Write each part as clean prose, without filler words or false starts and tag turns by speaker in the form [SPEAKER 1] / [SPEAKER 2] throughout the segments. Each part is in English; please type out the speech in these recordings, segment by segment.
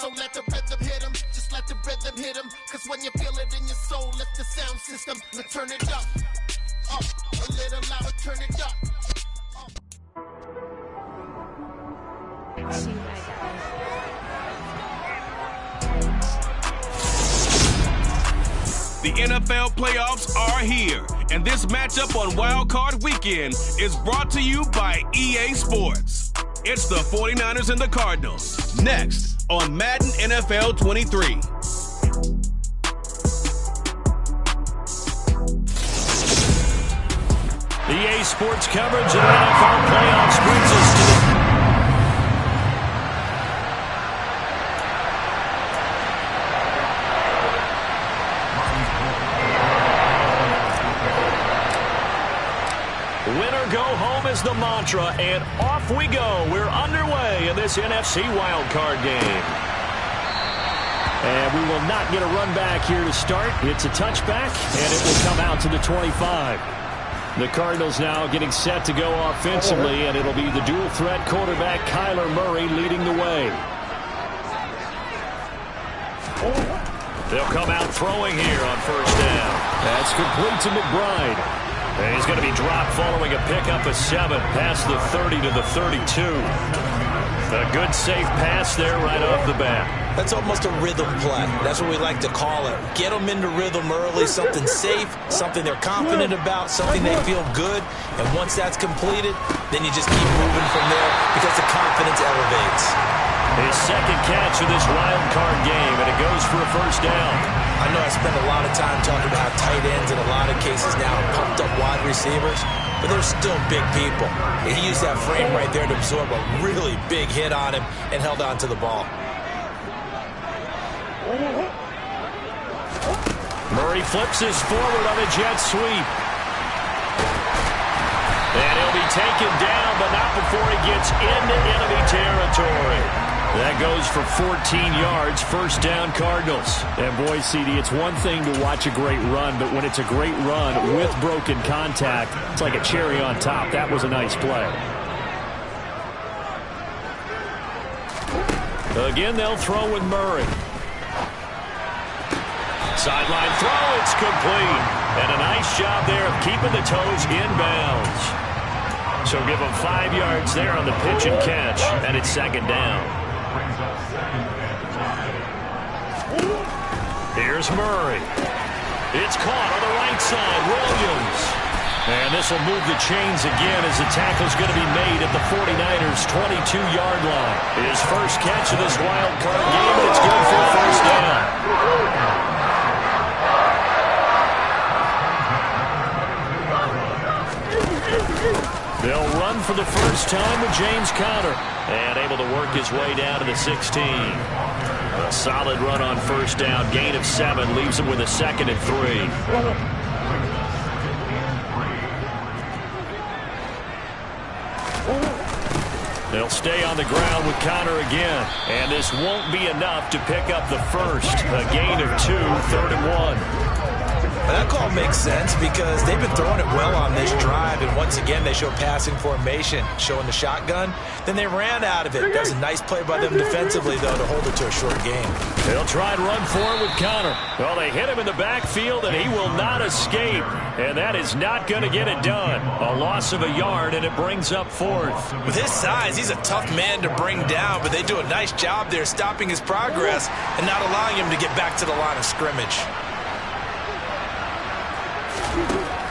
[SPEAKER 1] So let the rhythm hit him, just let the rhythm hit him. Cause when you feel it in your soul, lift the sound system. Let's turn it up, a little louder, turn it up.
[SPEAKER 2] The NFL playoffs are here, and this matchup on Wild Card Weekend is brought to you by EA Sports. It's the 49ers and the Cardinals, next on Madden NFL 23.
[SPEAKER 3] EA Sports coverage of the NFL playoffs brings us to the... Winner go home is the mantra, and off we go. We're underway in this NFC wildcard game. And we will not get a run back here to start. It's a touchback, and it will come out to the 25. The Cardinals now getting set to go offensively, and it'll be the dual-threat quarterback Kyler Murray leading the way. They'll come out throwing here on first down. That's complete to McBride. And he's going to be dropped following a pickup of 7 past the 30 to the 32. A good, safe pass there right off the bat.
[SPEAKER 4] That's almost a rhythm play. That's what we like to call it. Get them into rhythm early, something safe, something they're confident about, something they feel good. And once that's completed, then you just keep moving from there because the confidence elevates.
[SPEAKER 3] His second catch of this wild card game, and it goes for a first down.
[SPEAKER 4] I know I spend a lot of time talking about how tight ends in a lot of cases now are pumped up wide receivers, but they're still big people. He used that frame right there to absorb a really big hit on him and held on to the ball.
[SPEAKER 3] Murray flips his forward on a jet sweep. And he'll be taken down, but not before he gets into enemy territory. That goes for 14 yards, first down Cardinals. And boy, CD, it's one thing to watch a great run, but when it's a great run with broken contact, it's like a cherry on top. That was a nice play. Again, they'll throw with Murray. Sideline throw, it's complete. And a nice job there of keeping the toes inbounds. So give him 5 yards there on the pitch and catch, and it's second down. Here's Murray. It's caught on the right side. Williams. And this will move the chains again as the tackle's going to be made at the 49ers' 22-yard line. His first catch of this wild card game, and it's good for a first down. They'll run for the first time with James Conner. And able to work his way down to the 16. A solid run on first down. Gain of 7 leaves him with a second and 3. They'll stay on the ground with Conner again. And this won't be enough to pick up the first. A gain of 2, third and 1.
[SPEAKER 4] That call makes sense because they've been throwing it well on this drive, and once again they show passing formation, showing the shotgun. Then they ran out of it. That was a nice play by them defensively, though, to hold it to a short game.
[SPEAKER 3] They'll try and run for it with Conner. Well, they hit him in the backfield, and he will not escape. And that is not going to get it done. A loss of a yard, and it brings up 4th.
[SPEAKER 4] With his size, he's a tough man to bring down, but they do a nice job there stopping his progress and not allowing him to get back to the line of scrimmage.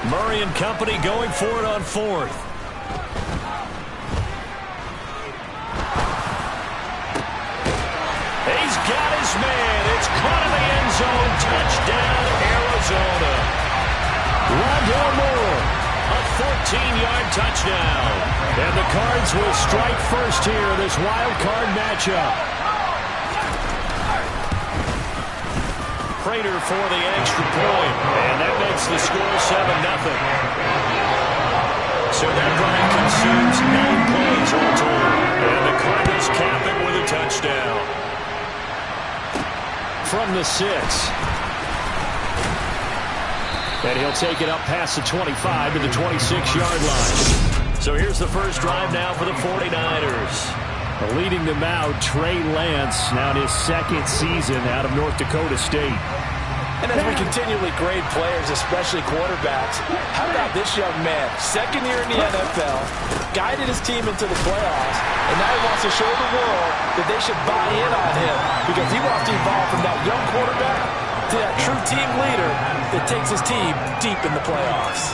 [SPEAKER 3] Murray and company going for it on 4th. He's got his man. It's caught in the end zone. Touchdown, Arizona. Rondell Moore, a 14-yard touchdown. And the Cards will strike first here in this wild card matchup. Prater for the extra point, and that makes the score 7-0. So that drive consumes 9 plays all told, and the Cardinals cap it with a touchdown. From the 6. And he'll take it up past the 25 to the 26-yard line. So here's the first drive now for the 49ers.
[SPEAKER 5] Leading them out, Trey Lance, now in his second season out of North Dakota State.
[SPEAKER 4] And as we continually grade players, especially quarterbacks, how about this young man? Second year in the NFL, guided his team into the playoffs, and now he wants to show the world that they should buy in on him because he wants to evolve from that young quarterback to that true team leader that takes his team deep in the playoffs.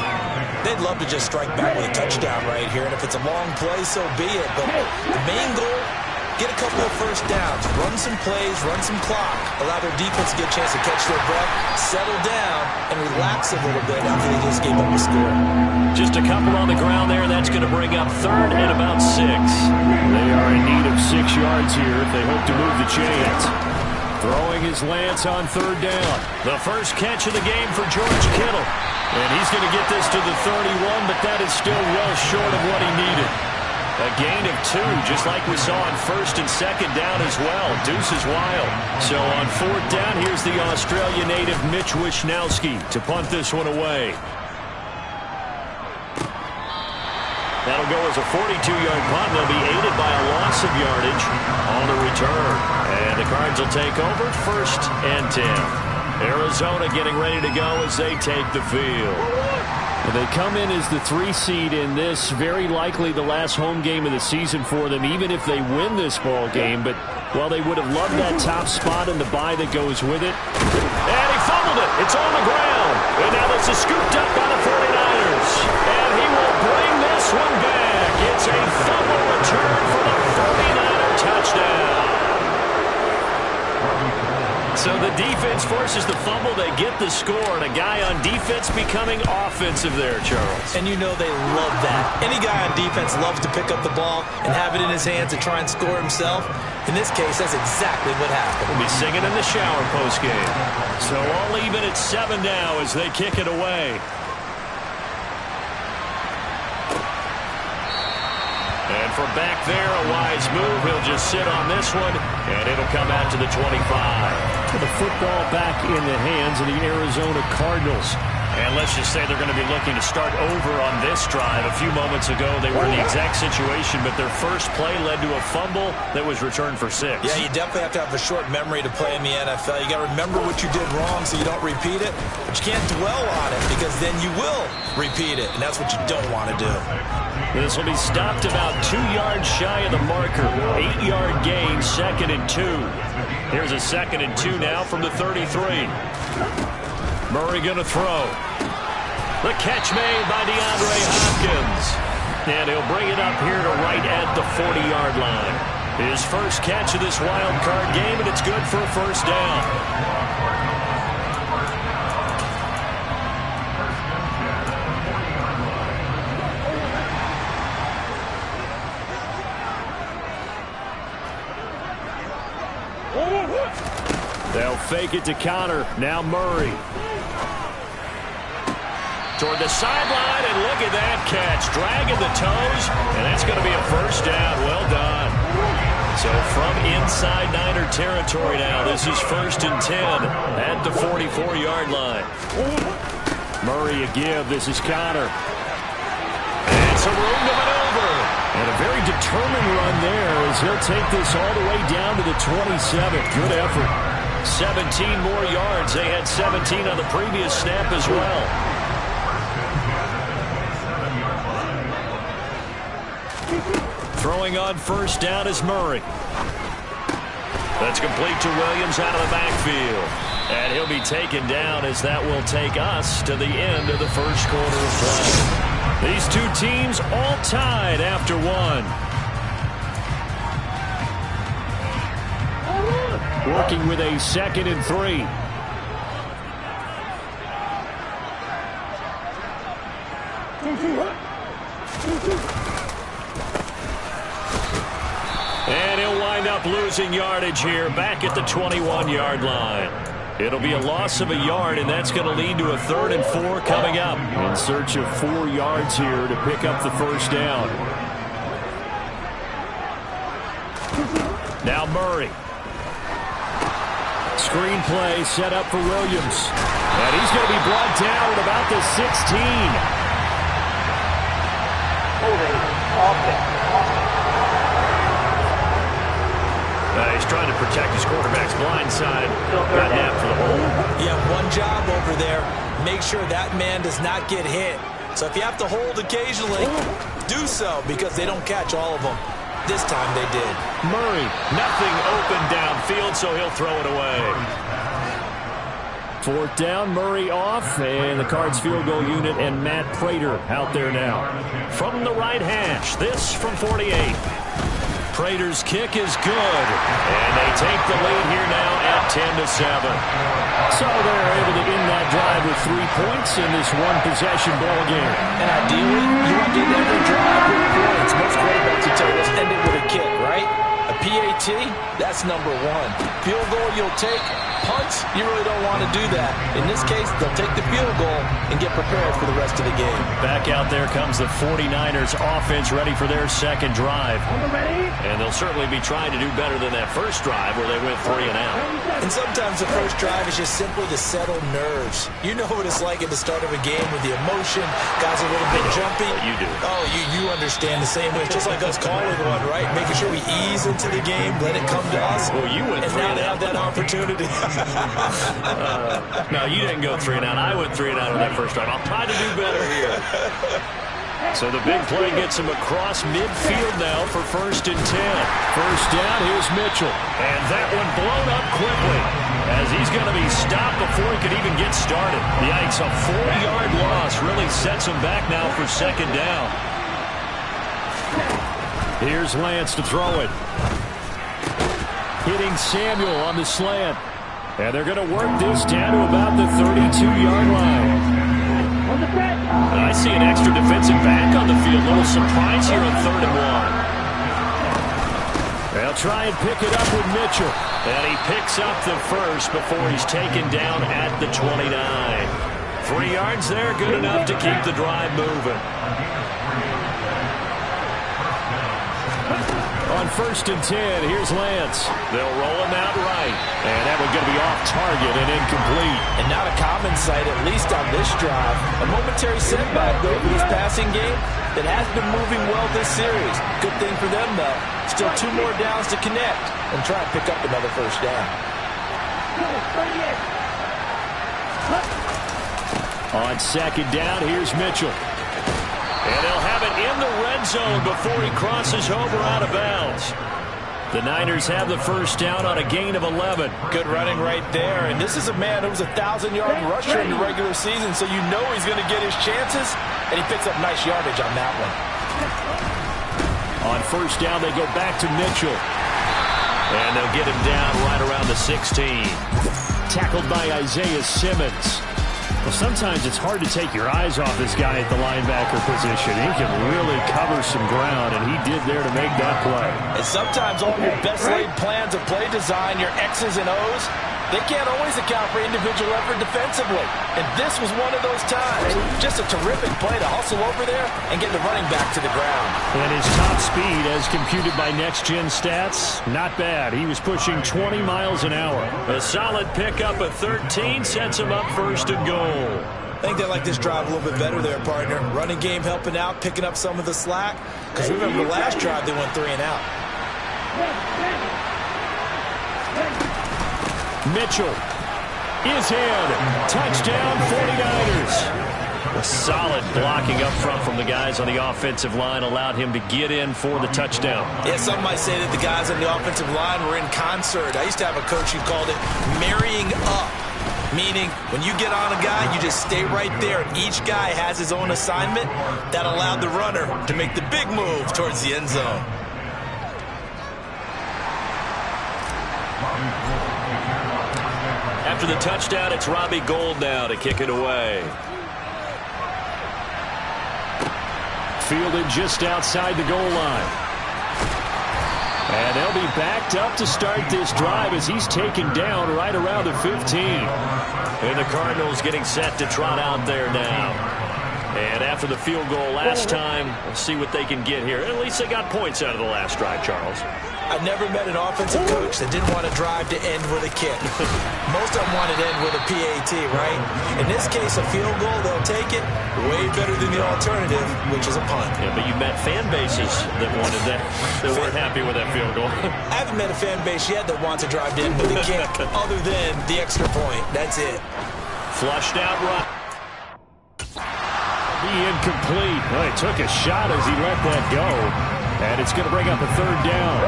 [SPEAKER 4] They'd love to just strike back with a touchdown right here, and if it's a long play, so be it. But the main goal, get a couple of first downs, run some plays, run some clock, allow their defense to get a chance to catch their breath, settle down, and relax a little bit after they just gave up a score.
[SPEAKER 3] Just a couple on the ground there, and that's going to bring up third and about 6.
[SPEAKER 5] They are in need of 6 yards here if they hope to move the chains. Throwing his Lance on third down.
[SPEAKER 3] The first catch of the game for George Kittle. And he's going to get this to the 31, but that is still well short of what he needed. A gain of 2, just like we saw on first and second down as well. Deuce is wild. So on fourth down, here's the Australia native Mitch Wishnowsky to punt this one away. That'll go as a 42-yard punt. They'll be aided by a loss of yardage on the return. And the Cards will take over first and 10. Arizona getting ready to go as they take the field.
[SPEAKER 5] They come in as the 3 seed in this, very likely the last home game of the season for them, even if they win this ball game. But while they would have loved that top spot and the bye that goes with it.
[SPEAKER 3] And he fumbled it. It's on the ground. And now this is scooped up by the 49ers. And he will bring this one back. It's a fumble return for the 49er touchdown. So the defense forces the fumble. They get the score, and a guy on defense becoming offensive there, Charles.
[SPEAKER 4] And you know they love that. Any guy on defense loves to pick up the ball and have it in his hands to try and score himself. In this case, that's exactly what happened.
[SPEAKER 3] We'll be singing in the shower postgame. So all even at 7 now as they kick it away. And from back there, a wise move. He'll just sit on this one, and it'll come out to the 25.
[SPEAKER 5] The football back in the hands of the Arizona Cardinals.
[SPEAKER 3] And let's just say they're going to be looking to start over on this drive. A few moments ago, they were in the exact situation, but their first play led to a fumble that was returned for 6.
[SPEAKER 4] Yeah, you definitely have to have a short memory to play in the NFL. You got to remember what you did wrong so you don't repeat it, but you can't dwell on it because then you will repeat it, and that's what you don't want to do.
[SPEAKER 3] This will be stopped about 2 yards shy of the marker. 8-yard gain, 2nd and 2. Here's a 2nd and 2 now from the 33. Murray going to throw. The catch made by DeAndre Hopkins. And he'll bring it up here to right at the 40-yard line. His first catch of this wild card game, and it's good for a first down.
[SPEAKER 5] They'll fake it to Connor. Now Murray.
[SPEAKER 3] Toward the sideline, and look at that catch. Dragging the toes, and that's going to be a first down. Well done. So from inside Niner territory now, this is 1st and 10 at the 44-yard line.
[SPEAKER 5] Murray a give. This is Connor.
[SPEAKER 3] And some room to maneuver.
[SPEAKER 5] And a very determined run there as he'll take this all the way down to the 27. Good effort.
[SPEAKER 3] 17 more yards. They had 17 on the previous snap as well. Throwing on first down is Murray. That's complete to Williams out of the backfield. And he'll be taken down as that will take us to the end of the first quarter of play. These two teams all tied after 1.
[SPEAKER 5] Working with a 2nd and 3.
[SPEAKER 3] And he'll wind up losing yardage here back at the 21-yard line. It'll be a loss of a yard, and that's going to lead to a 3rd and 4 coming up.
[SPEAKER 5] In search of 4 yards here to pick up the first down.
[SPEAKER 3] Now Murray.
[SPEAKER 5] Screen play set up for Williams. And he's going to be brought down at about the 16.
[SPEAKER 3] trying to protect his quarterback's blind side. Got napped for the hole.
[SPEAKER 4] You have one job over there. Make sure that man does not get hit. So if you have to hold occasionally, do so, because they don't catch all of them. This time they did.
[SPEAKER 3] Murray, nothing open downfield, so he'll throw it away.
[SPEAKER 5] 4th down, Murray off, and the Cards field goal unit and Matt Prater out there now.
[SPEAKER 3] From the right hash, this from 48. Prater's kick is good, and they take the lead here now at 10-7.
[SPEAKER 5] So they're able to end that drive with 3 points in this one-possession ball game.
[SPEAKER 4] And ideally, you want to end every drive with points. Most quarterbacks would tell you, let's end it with a kick, right? A PAT, that's number one. Field goal you'll take. Punts, you really don't want to do that. In this case, they'll take the field goal and get prepared for the rest of the game.
[SPEAKER 3] Back out there comes the 49ers offense, ready for their second drive. And they'll certainly be trying to do better than that first drive where they went 3 and out.
[SPEAKER 4] And sometimes the first drive is just simply to settle nerves. You know what it's like at the start of a game with the emotion. Guys are a little bit jumpy.
[SPEAKER 3] You do.
[SPEAKER 4] Oh, you understand the same way. It's just like us calling one, right? Making sure we ease into the game, let it come to us.
[SPEAKER 3] Well, you went
[SPEAKER 4] and
[SPEAKER 3] 3
[SPEAKER 4] now
[SPEAKER 3] and
[SPEAKER 4] they
[SPEAKER 3] out.
[SPEAKER 4] have that opportunity.
[SPEAKER 3] No, you didn't go 3 and out. I went 3 and out on that first drive. I'll try to do better here. So the big play gets him across midfield now for 1st and 10.
[SPEAKER 5] 1st down, here's Mitchell.
[SPEAKER 3] And that one blown up quickly as he's going to be stopped before he could even get started. Yikes, a 40-yard loss really sets him back now for 2nd down.
[SPEAKER 5] Here's Lance to throw it. Hitting Samuel on the slant. And they're going to work this down to about the 32-yard line.
[SPEAKER 3] I see an extra defensive back on the field. Little surprise here on 3rd and 1.
[SPEAKER 5] They'll try and pick it up with Mitchell.
[SPEAKER 3] And he picks up the first before he's taken down at the 29. 3 yards there, good enough to keep the drive moving.
[SPEAKER 5] On 1st and 10, here's Lance.
[SPEAKER 3] They'll roll him out right. And that one's going to be off target and incomplete.
[SPEAKER 4] And not a common sight, at least on this drive. A momentary setback, though, for this passing game that has been moving well this series. Good thing for them, though. Still 2 more downs to connect and try and pick up another 1st down.
[SPEAKER 5] On 2nd down, here's Mitchell.
[SPEAKER 3] And they'll have it in the red zone before he crosses over out of bounds.
[SPEAKER 5] The Niners have the 1st down on a gain of 11.
[SPEAKER 4] Good running right there. And this is a man who was a 1,000-yard rusher in the regular season, so you know he's going to get his chances. And he picks up nice yardage on that one.
[SPEAKER 5] On 1st down, they go back to Mitchell.
[SPEAKER 3] And they'll get him down right around the 16.
[SPEAKER 5] Tackled by Isaiah Simmons. Well, sometimes it's hard to take your eyes off this guy at the linebacker position. He can really cover some ground, and he did there to make that play.
[SPEAKER 4] And sometimes all your best laid plans of play design, your X's and O's, they can't always account for individual effort defensively. And this was one of those times. Just a terrific play to hustle over there and get the running back to the ground.
[SPEAKER 5] And his top speed, as computed by next-gen stats, not bad. He was pushing 20 miles an hour.
[SPEAKER 3] A solid pickup of 13 sets him up 1st and goal.
[SPEAKER 4] I think they like this drive a little bit better there, partner. Running game helping out, picking up some of the slack. Because remember the last drive, they went 3 and out.
[SPEAKER 5] Mitchell is in. Touchdown, 49ers.
[SPEAKER 3] A solid blocking up front from the guys on the offensive line allowed him to get in for the touchdown.
[SPEAKER 4] Yeah, some might say that the guys on the offensive line were in concert. I used to have a coach who called it marrying up. Meaning, when you get on a guy, you just stay right there. And each guy has his own assignment that allowed the runner to make the big move towards the end zone.
[SPEAKER 3] After the touchdown, it's Robbie Gould now to kick it away.
[SPEAKER 5] Fielded just outside the goal line. And they'll be backed up to start this drive as he's taken down right around the 15.
[SPEAKER 3] And the Cardinals getting set to trot out there now.
[SPEAKER 5] And after the field goal last time, we'll see what they can get here. At least they got points out of the last drive, Charles.
[SPEAKER 4] I've never met an offensive coach that didn't want to drive to end with a kick. Most of them wanted to end with a PAT, right? In this case, a field goal, they'll take it. Way better than the alternative, which is a punt.
[SPEAKER 5] Yeah, but you met fan bases that wanted that, that weren't happy with that field goal.
[SPEAKER 4] I haven't met a fan base yet that wants to drive to end with a kick other than the extra point. That's it.
[SPEAKER 5] Flushed out run. Be incomplete. Well, he took a shot as he let that go. And it's going to bring up a third down.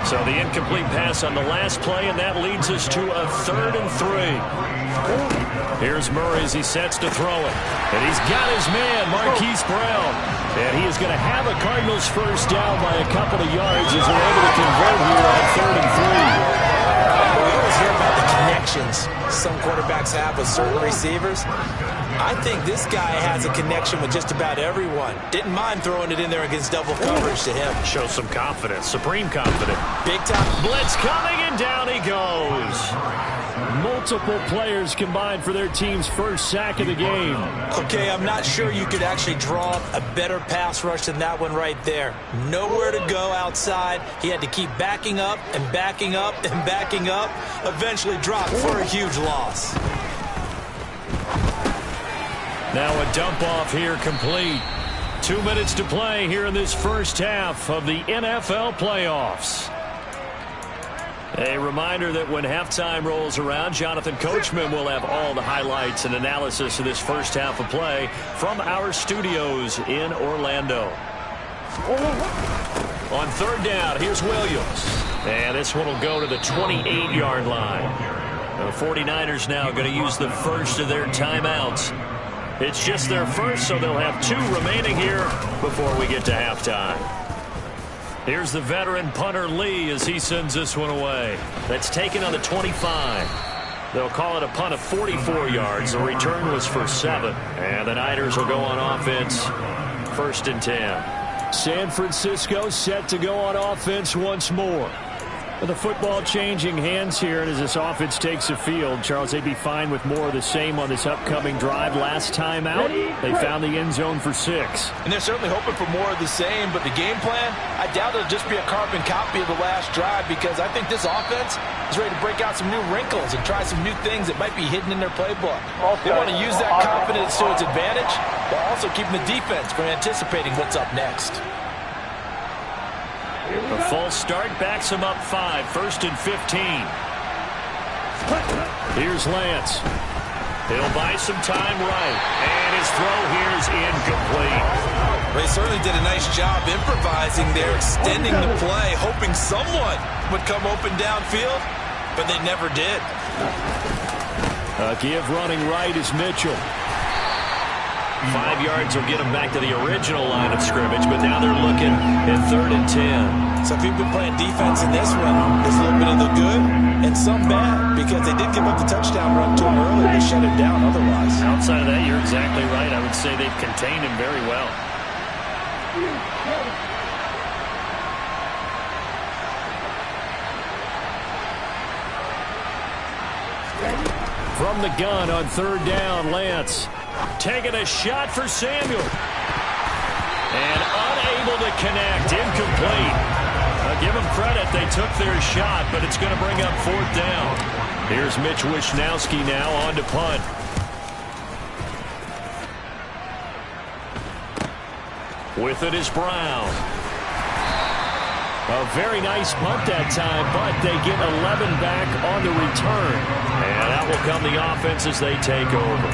[SPEAKER 5] So the incomplete pass on the last play, and that leads us to a 3rd and 3. Here's Murray as he sets to throw it. And he's got his man, Marquise Brown. And he is going to have a Cardinals first down by a couple of yards as they're able to convert here on 3rd and 3.
[SPEAKER 4] We always hear about the connections some quarterbacks have with certain receivers. I think this guy has a connection with just about everyone. Didn't mind throwing it in there against double coverage to him.
[SPEAKER 5] Shows some confidence, supreme confidence.
[SPEAKER 4] Big time.
[SPEAKER 5] Blitz coming, and down he goes. Multiple players combined for their team's first sack of the game.
[SPEAKER 4] Okay, I'm not sure you could actually draw up a better pass rush than that one right there. Nowhere to go outside. He had to keep backing up and backing up and backing up. Eventually dropped for a huge loss.
[SPEAKER 5] Now a dump off here complete. 2 minutes to play here in this first half of the NFL playoffs. A reminder that when halftime rolls around, Jonathan Coachman will have all the highlights and analysis of this first half of play from our studios in Orlando. On 3rd down, here's Williams. And this one will go to the 28-yard line. The 49ers now going to use the first of their timeouts. It's just their first, so they'll have 2 remaining here before we get to halftime. Here's the veteran punter Lee as he sends this one away. That's taken on the 25. They'll call it a punt of 44 yards. The return was for 7. And the Niners will go on offense 1st and 10. San Francisco set to go on offense once more. With the football changing hands here, and as this offense takes the field, Charles, they'd be fine with more of the same on this upcoming drive. Last time out, they found the end zone for 6.
[SPEAKER 6] And they're certainly hoping for more of the same, but the game plan, I doubt it'll just be a carbon copy of the last drive, because I think this offense is ready to break out some new wrinkles and try some new things that might be hidden in their playbook. They want to use that confidence to its advantage, while also keeping the defense from anticipating what's up next.
[SPEAKER 5] A false start backs him up 5, 1st and 15. Here's Lance. He'll buy some time right, and his throw here is incomplete.
[SPEAKER 4] Well, he certainly did a nice job improvising there, extending the play, hoping someone would come open downfield, but they never did.
[SPEAKER 5] A give running right is Mitchell. 5 yards will get them back to the original line of scrimmage, but now they're looking at 3rd and 10.
[SPEAKER 4] Some people playing defense in this one. There's a little bit of the good and some bad, because they did give up the touchdown run to him earlier to shut him down otherwise.
[SPEAKER 5] Outside of that, you're exactly right. I would say they've contained him very well. From the gun on 3rd down, Lance. Taking a shot for Samuel. And unable to connect. Incomplete. Give them credit. They took their shot, but it's going to bring up 4th down. Here's Mitch Wishnowski now on to punt. With it is Brown. A very nice punt that time, but they get 11 back on the return. And out will come the offense as they take over.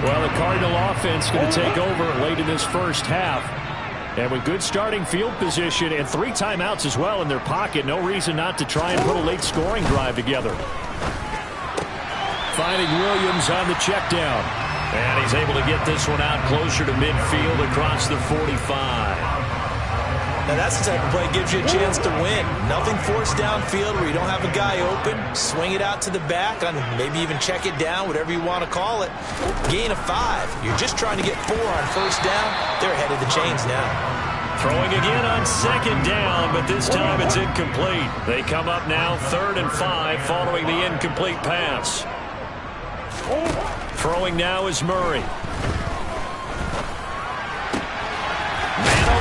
[SPEAKER 5] Well, the Cardinal offense going to take over late in this first half. And with good starting field position and 3 timeouts as well in their pocket, no reason not to try and put a late scoring drive together. Finding Williams on the check down. And he's able to get this one out closer to midfield across the 45.
[SPEAKER 4] Now that's the type of play that gives you a chance to win. Nothing forced downfield where you don't have a guy open. Swing it out to the back, and maybe even check it down, whatever you want to call it. Gain of 5. You're just trying to get 4 on 1st down. They're ahead of the chains now.
[SPEAKER 5] Throwing again on 2nd down, but this time it's incomplete. They come up now 3rd and 5 following the incomplete pass. Throwing now is Murray.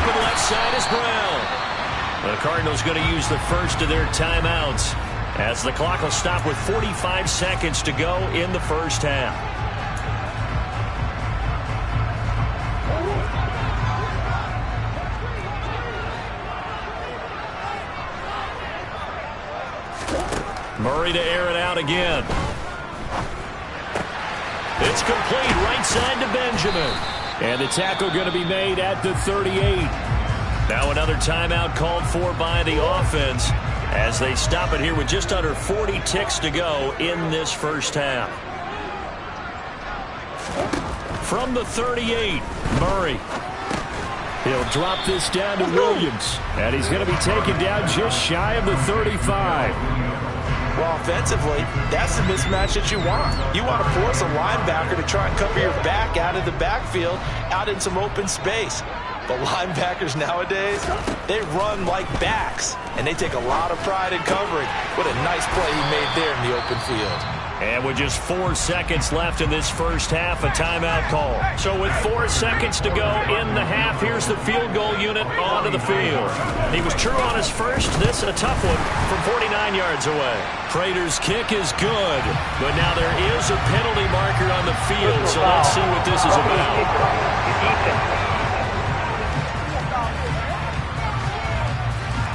[SPEAKER 3] open left side is Brown. The Cardinals going to use the first of their timeouts as the clock will stop with 45 seconds to go in the first half. Murray to air it out again. It's complete right side to Benjamin. And the tackle going to be made at the 38. Now another timeout called for by the offense as they stop it here with just under 40 ticks to go in this first half. From the 38, Murray. He'll drop this down to Williams. And he's going to be taken down just shy of the 35.
[SPEAKER 6] Well, offensively, that's the mismatch that you want. You want to force a linebacker to try and cover your back out of the backfield, out in some open space. The linebackers nowadays, they run like backs, and they take a lot of pride in covering. What a nice play he made there in the open field.
[SPEAKER 3] And with just 4 seconds left in this first half, a timeout call. So with 4 seconds to go in the half, here's the field goal unit onto the field. He was true on his first. This a tough one from 49 yards away. Prater's kick is good, but now there is a penalty marker on the field, so let's see what this is about.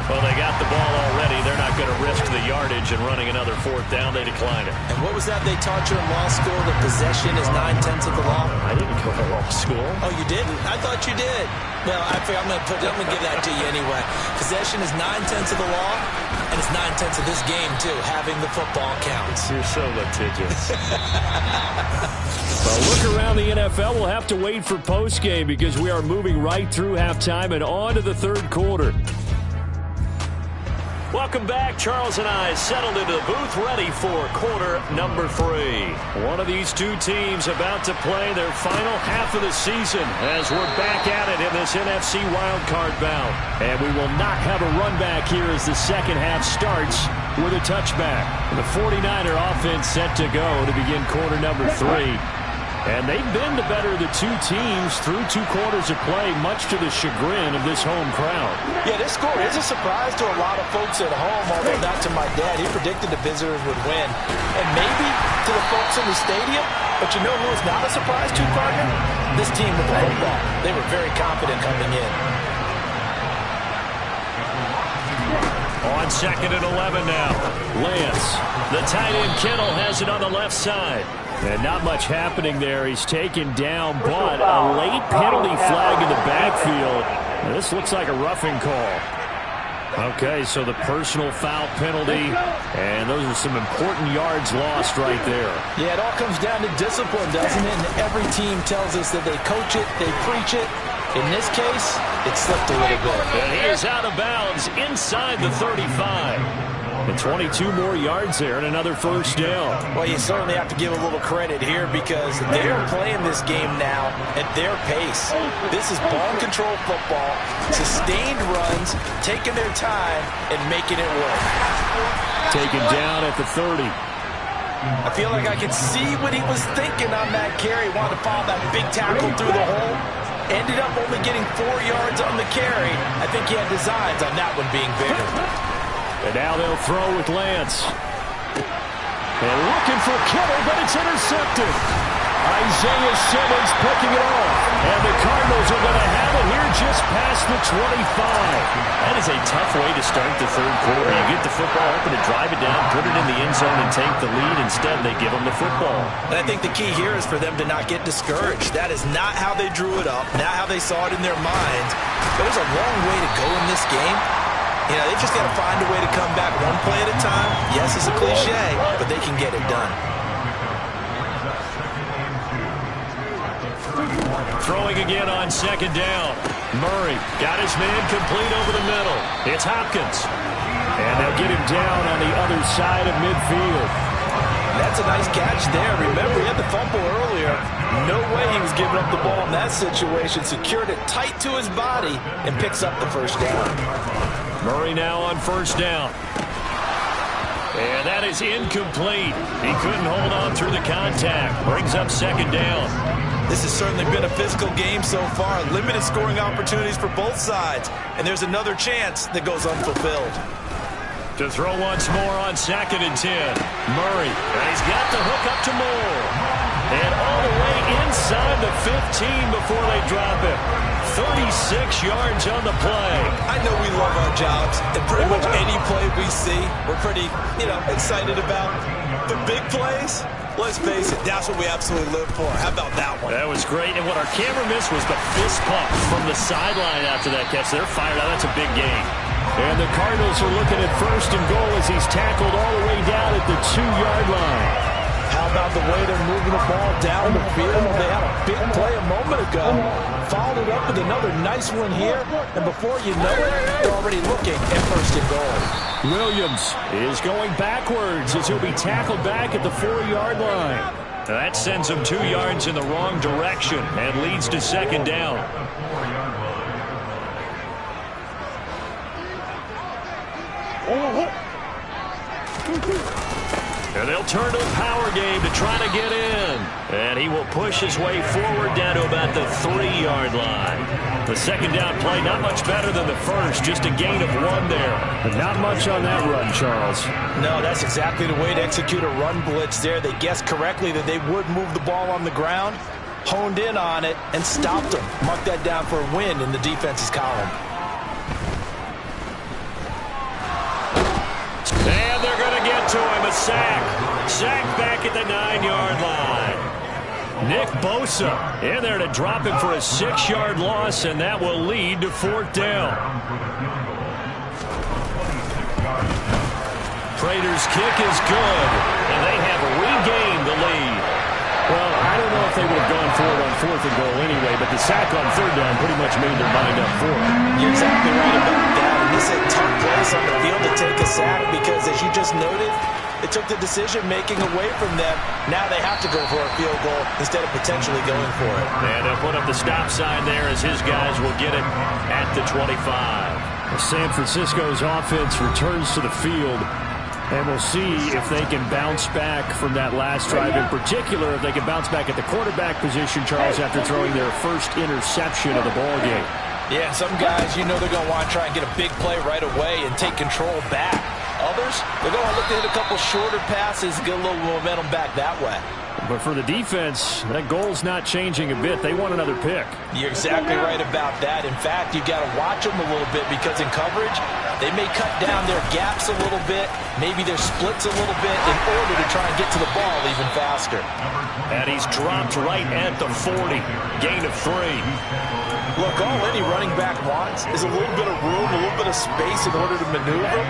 [SPEAKER 3] Well, they got the ball already. They're not going to risk the yardage and running another fourth down. They declined it.
[SPEAKER 4] And what was that they taught you in law school? That possession is 9/10 of the law?
[SPEAKER 3] I didn't go to law school.
[SPEAKER 4] Oh, you didn't? I thought you did. Well, I figure I'm going to give that to you anyway. Possession is 9/10 of the law, and it's 9/10 of this game, too. Having the football counts.
[SPEAKER 3] You're so litigious. Well, look around the NFL. We'll have to wait for postgame because we are moving right through halftime and on to the third quarter. Welcome back. Charles and I settled into the booth ready for quarter number 3. One of these two teams about to play their final half of the season as we're back at it in this NFC wildcard bout. And we will not have a run back here as the second half starts with a touchback. The 49er offense set to go to begin quarter number 3. And they've been the better of the two teams through 2 quarters of play, much to the chagrin of this home crowd.
[SPEAKER 6] Yeah, this score is a surprise to a lot of folks at home, although not to my dad. He predicted the visitors would win. And maybe to the folks in the stadium, but you know who is not a surprise to, partner? This team with the football. They were very confident coming in.
[SPEAKER 3] On 2nd and 11 now. Lance, the tight end Kittle has it on the left side. And not much happening there. He's taken down, but a late penalty flag in the backfield. Now, this looks like a roughing call. Okay, so the personal foul penalty, and those are some important yards lost right there.
[SPEAKER 6] Yeah, it all comes down to discipline, doesn't it? And every team tells us that they coach it, they preach it. In this case, it slipped a little bit.
[SPEAKER 3] And he is out of bounds inside the 35. And 22 more yards there and another first down.
[SPEAKER 6] Well, you certainly have to give a little credit here because they're playing this game now at their pace. This is ball control football, sustained runs, taking their time, and making it work.
[SPEAKER 3] Taken down at the 30.
[SPEAKER 6] I feel like I can see what he was thinking on that carry. Wanted to follow that big tackle through the hole. Ended up only getting 4 yards on the carry. I think he had designs on that one being bigger.
[SPEAKER 3] And now they'll throw with Lance. And looking for Kittle, but it's intercepted. Isaiah Simmons picking it off. And the Cardinals are going to have it here just past the 25. That is a tough way to start the third quarter. You get the football open and drive it down, put it in the end zone, and take the lead. Instead, they give them the football.
[SPEAKER 6] And I think the key here is for them to not get discouraged. That is not how they drew it up, not how they saw it in their minds. But there's a long way to go in this game. You know, they've just got to find a way to come back one play at a time. Yes, it's a cliche, but they can get it done.
[SPEAKER 3] Throwing again on 2nd down. Murray got his man complete over the middle. It's Hopkins. And they'll get him down on the other side of midfield.
[SPEAKER 6] That's a nice catch there. Remember, he had the fumble earlier. No way he was giving up the ball in that situation. Secured it tight to his body and picks up the first down.
[SPEAKER 3] Murray now on 1st down. And that is incomplete. He couldn't hold on through the contact. Brings up 2nd down.
[SPEAKER 6] This has certainly been a physical game so far. Limited scoring opportunities for both sides. And there's another chance that goes unfulfilled.
[SPEAKER 3] To throw once more on 2nd and 10. Murray. And he's got the hook up to Moore. And all the way inside the 15 before they drop it. 36 yards on the play.
[SPEAKER 6] I know we love our jobs, and pretty much any play we see, we're pretty, excited about. The big plays, let's face it, that's what we absolutely live for. How about that one?
[SPEAKER 3] That was great, and what our camera missed was the fist pump from the sideline after that catch. They're fired out. That's a big gain. And the Cardinals are looking at 1st and goal as he's tackled all the way down at the 2-yard line.
[SPEAKER 6] How about the way they're moving the ball down the field? They had a big play a moment ago. Followed it up with another nice one here. And before you know it, they're already looking at 1st and goal.
[SPEAKER 3] Williams is going backwards as he'll be tackled back at the 4-yard line. That sends him 2 yards in the wrong direction and leads to 2nd down. And they'll turn to the power game to try to get in. And he will push his way forward down to about the 3-yard line. The 2nd down play, not much better than the first, just a gain of 1 there. But not much on that run, Charles.
[SPEAKER 6] No, that's exactly the way to execute a run blitz there. They guessed correctly that they would move the ball on the ground, honed in on it, and stopped them. Mark that down for a win in the defense's column.
[SPEAKER 3] And they're going to get to him. A sack. Sack back at the 9-yard line. Nick Bosa in there to drop him for a 6-yard loss, and that will lead to 4th down. Prater's kick is good, and they have regained the lead. Well, I don't know if they would have gone for it on 4th and goal anyway, but the sack on 3rd down pretty much made their mind up for it.
[SPEAKER 6] You're exactly right about that. And this is a tough place on the field to take a sack because, as you just noted, it took the decision-making away from them. Now they have to go for a field goal instead of potentially going for it.
[SPEAKER 3] And they'll put up the stop sign there as his guys will get it at the 25. San Francisco's offense returns to the field. And we'll see if they can bounce back from that last drive. In particular, if they can bounce back at the quarterback position, Charles, after throwing their first interception of the ballgame.
[SPEAKER 6] Yeah, and some guys, they're going to want to try and get a big play right away and take control back. Others, they're going to look to hit a couple shorter passes and get a little momentum back that way.
[SPEAKER 3] But for the defense, that goal's not changing a bit. They want another pick.
[SPEAKER 6] You're exactly right about that. In fact, you've got to watch them a little bit because in coverage, they may cut down their gaps a little bit, maybe their splits a little bit in order to try and get to the ball even faster.
[SPEAKER 3] And he's dropped right at the 40. Gain of 3.
[SPEAKER 6] Look, all any running back wants is a little bit of room, a little bit of space in order to maneuver.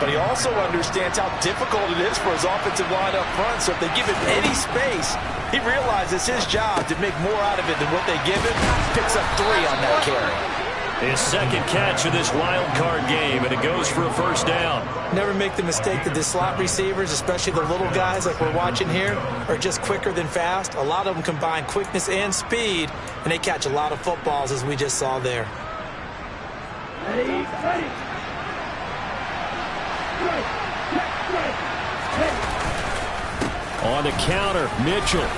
[SPEAKER 6] But he also understands how difficult it is for his offensive line up front. So if they give him any space, he realizes his job to make more out of it than what they give him. Picks up 3 on that carry.
[SPEAKER 3] His 2nd catch of this wild card game, and it goes for a 1st down.
[SPEAKER 6] Never make the mistake that the slot receivers, especially the little guys like we're watching here, are just quicker than fast. A lot of them combine quickness and speed, and they catch a lot of footballs, as we just saw there.
[SPEAKER 7] Ready.
[SPEAKER 3] On the counter, Mitchell.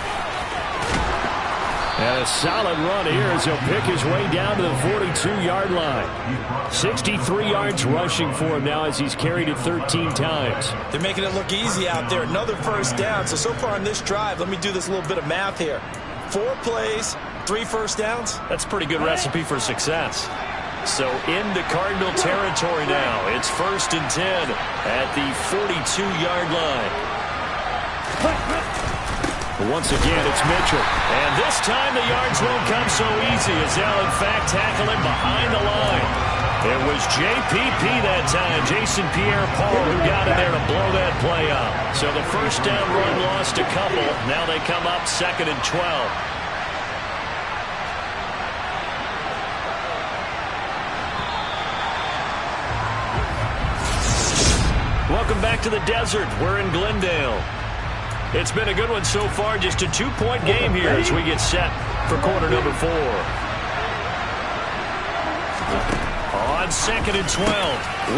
[SPEAKER 3] And a solid run here as he'll pick his way down to the 42-yard line. 63 yards rushing for him now as he's carried it 13 times.
[SPEAKER 6] They're making it look easy out there. Another 1st down. So far in this drive, let me do this little bit of math here. 4 plays, 3 1st downs.
[SPEAKER 3] That's a pretty good recipe for success. So into Cardinal territory now. It's 1st and 10 at the 42-yard line. Once again, it's Mitchell. And this time the yards won't come so easy as they'll, in fact, tackle him behind the line. It was JPP that time, Jason Pierre-Paul, who got in there to blow that play up. So the 1st down run lost a couple. Now they come up 2nd and 12. Welcome back to the desert. We're in Glendale. It's been a good one so far. Just a 2-point game here as we get set for quarter number 4. On 2nd and 12,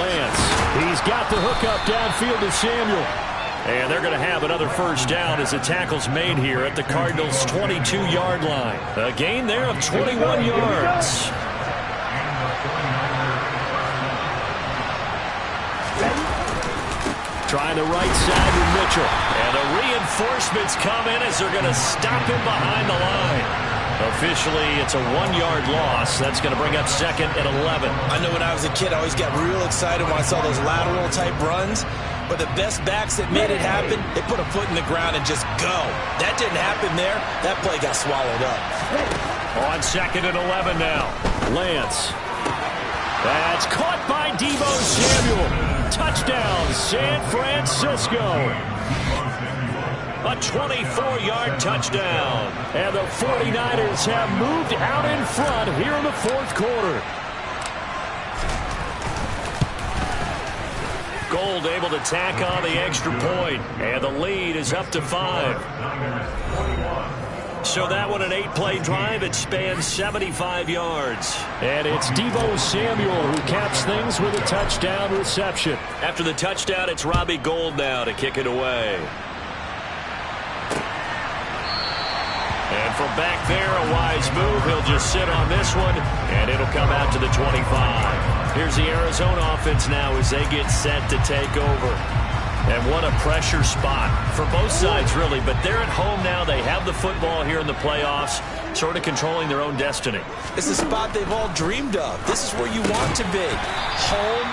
[SPEAKER 3] Lance. He's got the hook up downfield to Samuel. And they're going to have another first down as the tackle's made here at the Cardinals' 22-yard line. A gain there of 21 yards. Trying the right side with Mitchell. And the reinforcements come in as they're going to stop him behind the line. Officially, it's a 1-yard loss. That's going to bring up 2nd and 11.
[SPEAKER 4] I know when I was a kid, I always got real excited when I saw those lateral-type runs. But the best backs that made it happen, they put a foot in the ground and just go. That didn't happen there. That play got swallowed up.
[SPEAKER 3] On 2nd and 11 now. Lance. That's caught by Deebo Samuel. Touchdown, San Francisco. A 24-yard touchdown. And the 49ers have moved out in front here in the 4th quarter. Gold able to tack on the extra point. And the lead is up to 5. So that one, an 8-play drive. It spans 75 yards. And it's Deebo Samuel who caps things with a touchdown reception. After the touchdown, it's Robbie Gould now to kick it away. And from back there, a wise move. He'll just sit on this one, and it'll come out to the 25. Here's the Arizona offense now as they get set to take over. And what a pressure spot for both sides, really. But they're at home now. They have the football here in the playoffs, sort of controlling their own destiny.
[SPEAKER 4] It's the spot they've all dreamed of. This is where you want to be. Home,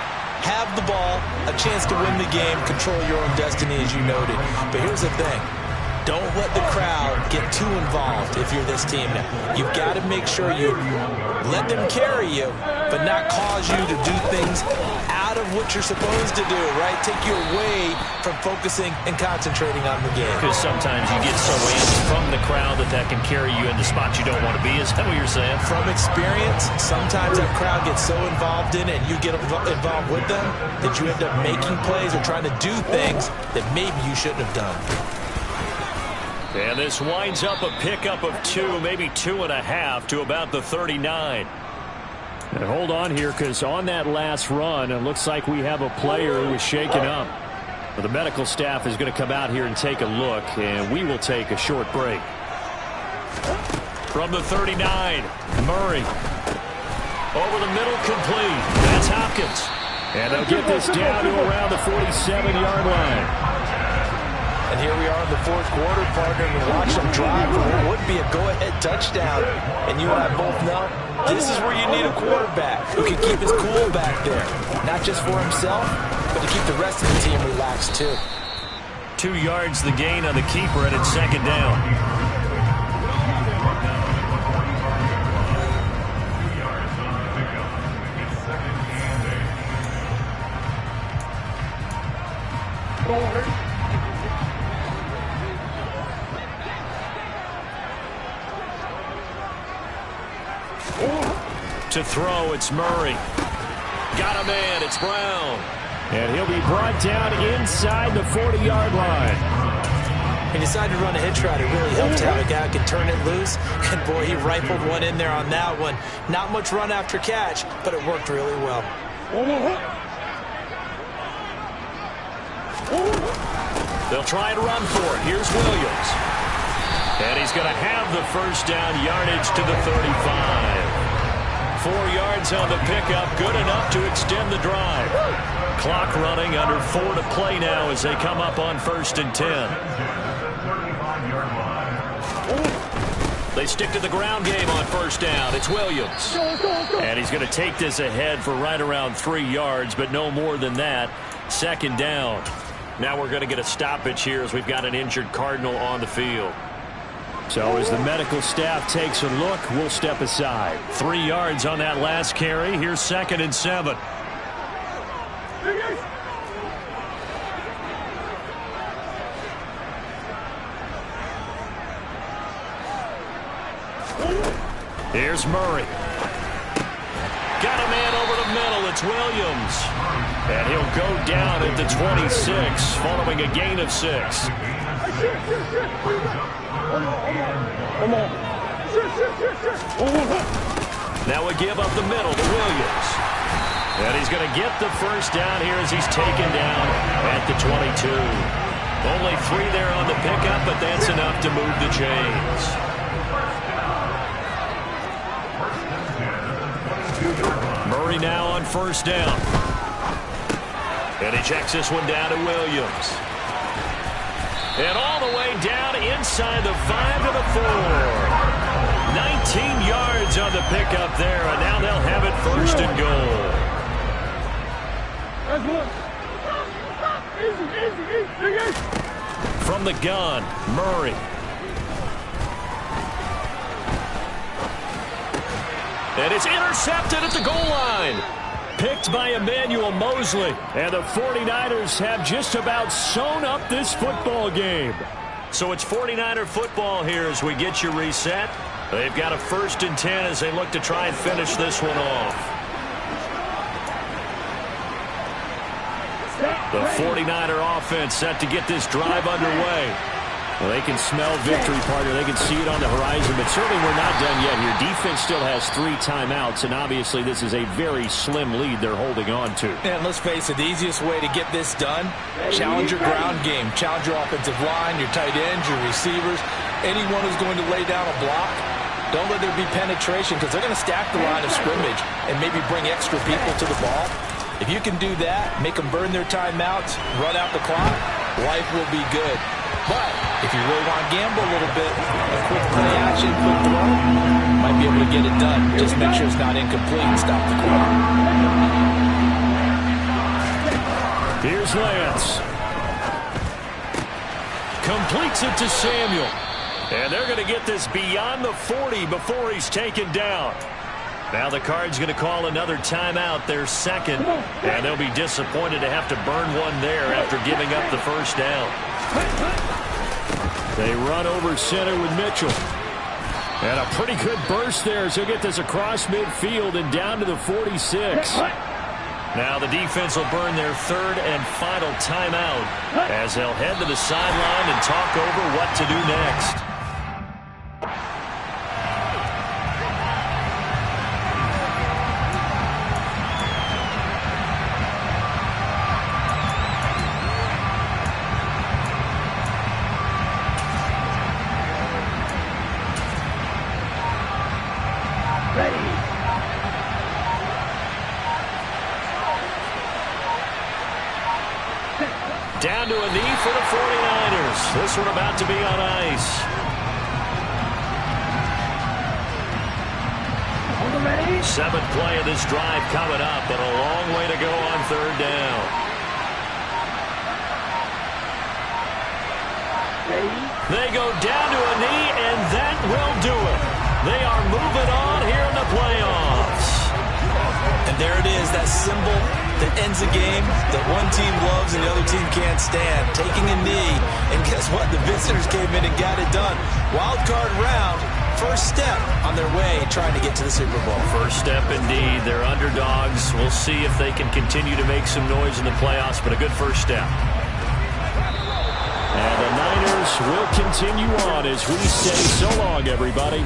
[SPEAKER 4] have the ball, a chance to win the game, control your own destiny, as you noted. But here's the thing. Don't let the crowd get too involved if you're this team now. You've got to make sure you let them carry you, but not cause you to do things out of what you're supposed to do, right? Take you away from focusing and concentrating on the game.
[SPEAKER 3] Because sometimes you get so amped from the crowd that can carry you into spots you don't want to be. Is that what you're saying?
[SPEAKER 4] From experience, sometimes that crowd gets so involved in it and you get involved with them that you end up making plays or trying to do things that maybe you shouldn't have done.
[SPEAKER 3] And this winds up a pickup of 2, maybe 2.5 to about the 39. And hold on here, because on that last run, it looks like we have a player who was shaken up. But the medical staff is going to come out here and take a look, and we will take a short break. From the 39, Murray. Over the middle, complete. That's Hopkins. And they'll get this down to around the 47-yard line.
[SPEAKER 4] And here we are in the 4th quarter, partner, and watch them drive for what would be a go-ahead touchdown. And you and I both know this is where you need a quarterback who can keep his cool back there. Not just for himself, but to keep the rest of the team relaxed, too.
[SPEAKER 3] 2 yards the gain on the keeper, and it's 2nd down. To throw, it's Murray. Got a man, it's Brown. And he'll be brought down inside the 40-yard line.
[SPEAKER 4] He decided to run a hitch route. It really helped to have a guy who could turn it loose. And, boy, he rifled one in there on that one. Not much run after catch, but it worked really well.
[SPEAKER 3] They'll try and run for it. Here's Williams. And he's going to have the first down, yardage to the 35. 4 yards on the pickup, good enough to extend the drive. Clock running, under 4 to play now as they come up on 1st and 10. They stick to the ground game on 1st down. It's Williams. And he's going to take this ahead for right around 3 yards, but no more than that. 2nd down. Now we're going to get a stoppage here as we've got an injured Cardinal on the field. So as the medical staff takes a look, we'll step aside. 3 yards on that last carry. Here's 2nd and 7. Here's Murray. Got a man over the middle. It's Williams. And he'll go down at the 26 following a gain of 6. Now we give up the middle to Williams. And he's going to get the first down here as he's taken down at the 22. Only 3 there on the pickup, but that's enough to move the chains. Murray now on first down. And he checks this one down to Williams. And all the way down inside the 5 to the 4. 19 yards on the pickup there, and now they'll have it first and goal. From the gun, Murray. And it's intercepted at the goal line. Picked by Emmanuel Mosley. And the 49ers have just about sewn up this football game. So it's 49er football here as we get you reset. They've got a 1st and 10 as they look to try and finish this one off. The 49er offense set to get this drive underway. Well, they can smell victory, partner. They can see it on the horizon, but certainly we're not done yet here. Defense still has 3 timeouts, and obviously this is a very slim lead they're holding on to.
[SPEAKER 6] And let's face it, the easiest way to get this done, challenge your ground game. Challenge your offensive line, your tight ends, your receivers, anyone who's going to lay down a block. Don't let there be penetration because they're going to stack the line of scrimmage and maybe bring extra people to the ball. If you can do that, make them burn their timeouts, run out the clock, life will be good. But if you really want to gamble a little bit, a quick play action, quick throw, might be able to get it done. Just make sure it's not incomplete and stop the clock.
[SPEAKER 3] Here's Lance. Completes it to Samuel. And they're going to get this beyond the 40 before he's taken down. Now the Cards going to call another timeout, their second, and they'll be disappointed to have to burn one there after giving up the first down.
[SPEAKER 5] They run over center with Mitchell. And a pretty good burst there, so he'll get this across midfield and down to the 46.
[SPEAKER 3] Now the defense will burn their 3rd and final timeout as they'll head to the sideline and talk over what to do next. Down to a knee for the 49ers. This one about to be on ice. Seventh play of this drive coming up, but a long way to go on 3rd down. They go down to a knee, and that will do it. They are moving on here in the playoffs.
[SPEAKER 4] And there it is, that symbol that ends a game that one team loves and the other team can't stand. Taking a knee, and guess what? The visitors came in and got it done. Wild card round, first step on their way trying to get to the Super Bowl.
[SPEAKER 3] First step indeed. They're underdogs. We'll see if they can continue to make some noise in the playoffs, but a good first step.
[SPEAKER 5] And the Niners will continue on as we say so long, everybody.